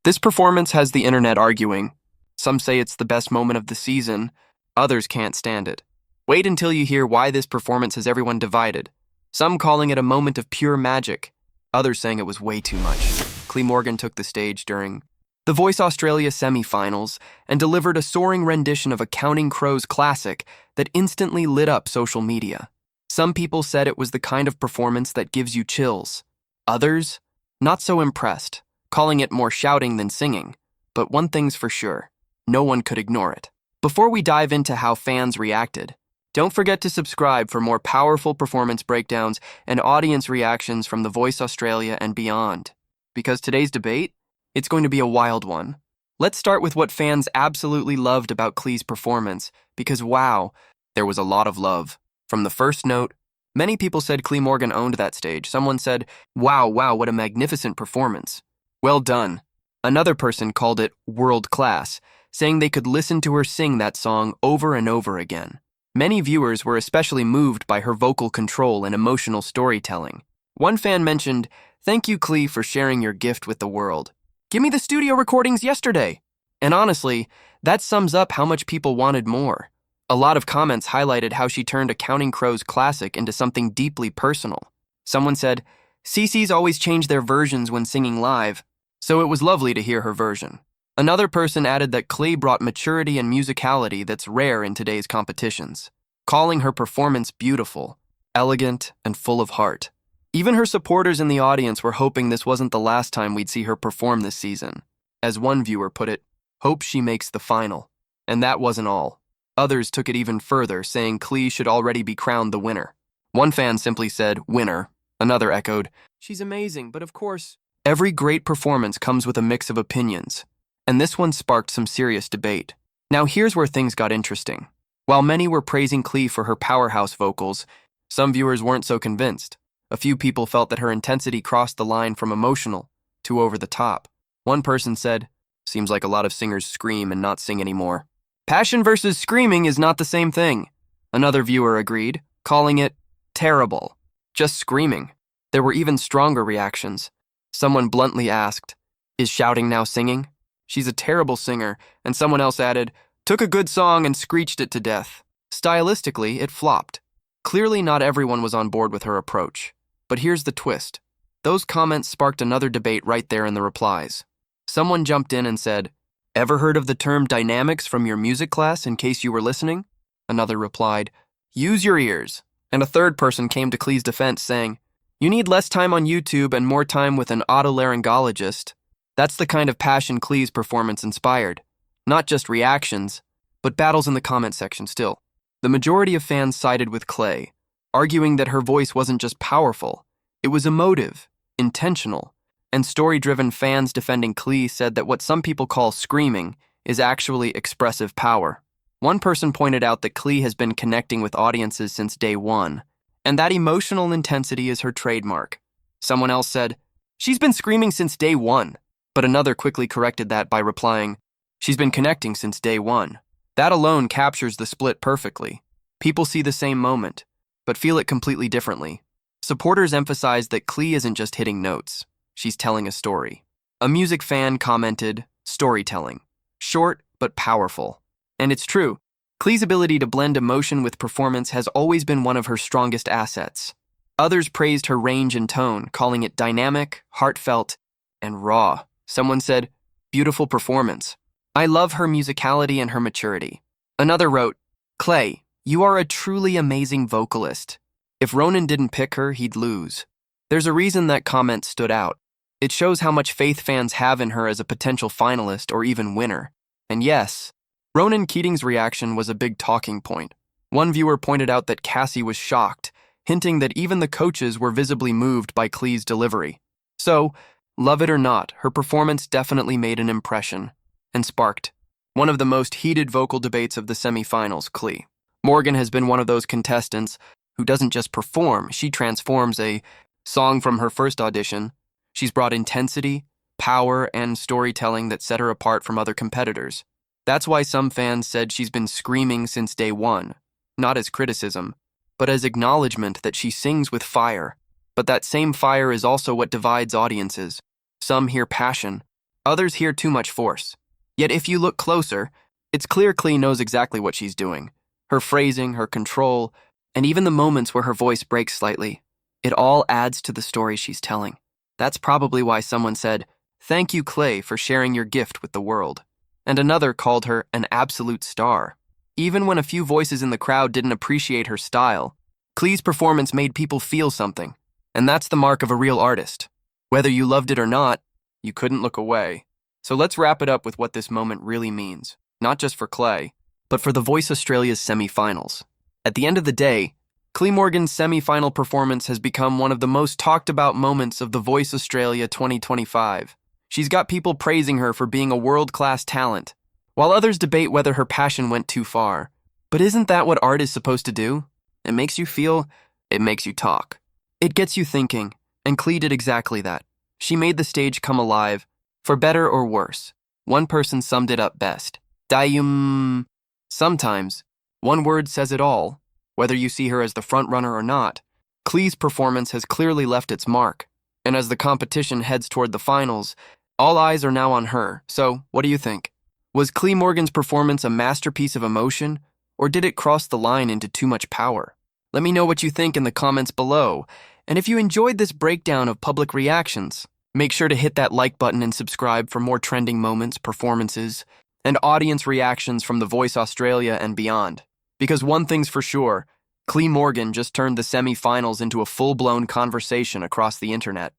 This performance has the internet arguing. Some say it's the best moment of the season, others can't stand it. Wait until you hear why this performance has everyone divided. Some calling it a moment of pure magic, others saying it was way too much. Cle Morgan took the stage during the Voice Australia semi-finals and delivered a soaring rendition of a Counting Crows classic that instantly lit up social media. Some people said it was the kind of performance that gives you chills. Others, not so impressed, calling it more shouting than singing. But one thing's for sure, no one could ignore it. Before we dive into how fans reacted, don't forget to subscribe for more powerful performance breakdowns and audience reactions from The Voice Australia and beyond. Because today's debate, it's going to be a wild one. Let's start with what fans absolutely loved about Cle's performance, because wow, there was a lot of love. From the first note, many people said Cle Morgan owned that stage. Someone said, wow, what a magnificent performance. Well done. Another person called it world class, saying they could listen to her sing that song over and over again. Many viewers were especially moved by her vocal control and emotional storytelling. One fan mentioned, "Thank you, Cle, for sharing your gift with the world. Give me the studio recordings yesterday." And honestly, that sums up how much people wanted more. A lot of comments highlighted how she turned a Counting Crows classic into something deeply personal. Someone said, "CC's always change their versions when singing live, so it was lovely to hear her version." Another person added that Cle brought maturity and musicality that's rare in today's competitions, calling her performance beautiful, elegant, and full of heart. Even her supporters in the audience were hoping this wasn't the last time we'd see her perform this season. As one viewer put it, "Hope she makes the final." And that wasn't all. Others took it even further, saying Cle should already be crowned the winner. One fan simply said, "Winner." Another echoed, "She's amazing, but of course." Every great performance comes with a mix of opinions, and this one sparked some serious debate. Now here's where things got interesting. While many were praising Cle for her powerhouse vocals, some viewers weren't so convinced. A few people felt that her intensity crossed the line from emotional to over the top. One person said, "Seems like a lot of singers scream and not sing anymore. Passion versus screaming is not the same thing." Another viewer agreed, calling it terrible, just screaming. There were even stronger reactions. Someone bluntly asked, "Is shouting now singing? She's a terrible singer," and someone else added, "Took a good song and screeched it to death." Stylistically, it flopped. Clearly not everyone was on board with her approach. But here's the twist. Those comments sparked another debate right there in the replies. Someone jumped in and said, "Ever heard of the term dynamics from your music class in case you were listening?" Another replied, "Use your ears." And a third person came to Cle's defense saying, "You need less time on YouTube and more time with an otolaryngologist." That's the kind of passion Cle's performance inspired. Not just reactions, but battles in the comment section still. The majority of fans sided with Cle, arguing that her voice wasn't just powerful, it was emotive, intentional, and story-driven fans defending Cle said that what some people call screaming is actually expressive power. One person pointed out that Cle has been connecting with audiences since day one, and that emotional intensity is her trademark. Someone else said, "She's been screaming since day one," but another quickly corrected that by replying, "She's been connecting since day one." That alone captures the split perfectly. People see the same moment, but feel it completely differently. Supporters emphasize that Cle isn't just hitting notes, she's telling a story. A music fan commented, "Storytelling. Short, but powerful." And it's true, Cle's ability to blend emotion with performance has always been one of her strongest assets. Others praised her range and tone, calling it dynamic, heartfelt, and raw. Someone said, "Beautiful performance. I love her musicality and her maturity." Another wrote, "Cle, you are a truly amazing vocalist. If Ronan didn't pick her, he'd lose." There's a reason that comment stood out. It shows how much faith fans have in her as a potential finalist or even winner. And yes, Ronan Keating's reaction was a big talking point. One viewer pointed out that Cassie was shocked, hinting that even the coaches were visibly moved by Cle's delivery. So, love it or not, her performance definitely made an impression and sparked one of the most heated vocal debates of the semi-finals. Cle Morgan has been one of those contestants who doesn't just perform, she transforms a song from her first audition. She's brought intensity, power, and storytelling that set her apart from other competitors. That's why some fans said she's been screaming since day one, not as criticism, but as acknowledgement that she sings with fire. But that same fire is also what divides audiences. Some hear passion, Others hear too much force. Yet if you look closer, it's clear Cle knows exactly what she's doing. Her phrasing, her control, and even the moments where her voice breaks slightly. It all adds to the story she's telling. That's probably why someone said, "Thank you, Cle, for sharing your gift with the world." And another called her an absolute star. Even when a few voices in the crowd didn't appreciate her style, Cle's performance made people feel something. And that's the mark of a real artist. Whether you loved it or not, you couldn't look away. So let's wrap it up with what this moment really means, not just for Cle, but for The Voice Australia's semi-finals. At the end of the day, Cle Morgan's semi-final performance has become one of the most talked about moments of The Voice Australia 2025. She's got people praising her for being a world-class talent, while others debate whether her passion went too far. But isn't that what art is supposed to do? It makes you feel, it makes you talk. It gets you thinking, and Cle did exactly that. She made the stage come alive, for better or worse. One person summed it up best. Sometimes, one word says it all. Whether you see her as the frontrunner or not, Cle's performance has clearly left its mark. And as the competition heads toward the finals, all eyes are now on her. So, what do you think? Was Cle Morgan's performance a masterpiece of emotion, or did it cross the line into too much power? Let me know what you think in the comments below. And if you enjoyed this breakdown of public reactions, make sure to hit that like button and subscribe for more trending moments, performances, and audience reactions from The Voice Australia and beyond. Because one thing's for sure, Cle Morgan just turned the semi-finals into a full-blown conversation across the internet.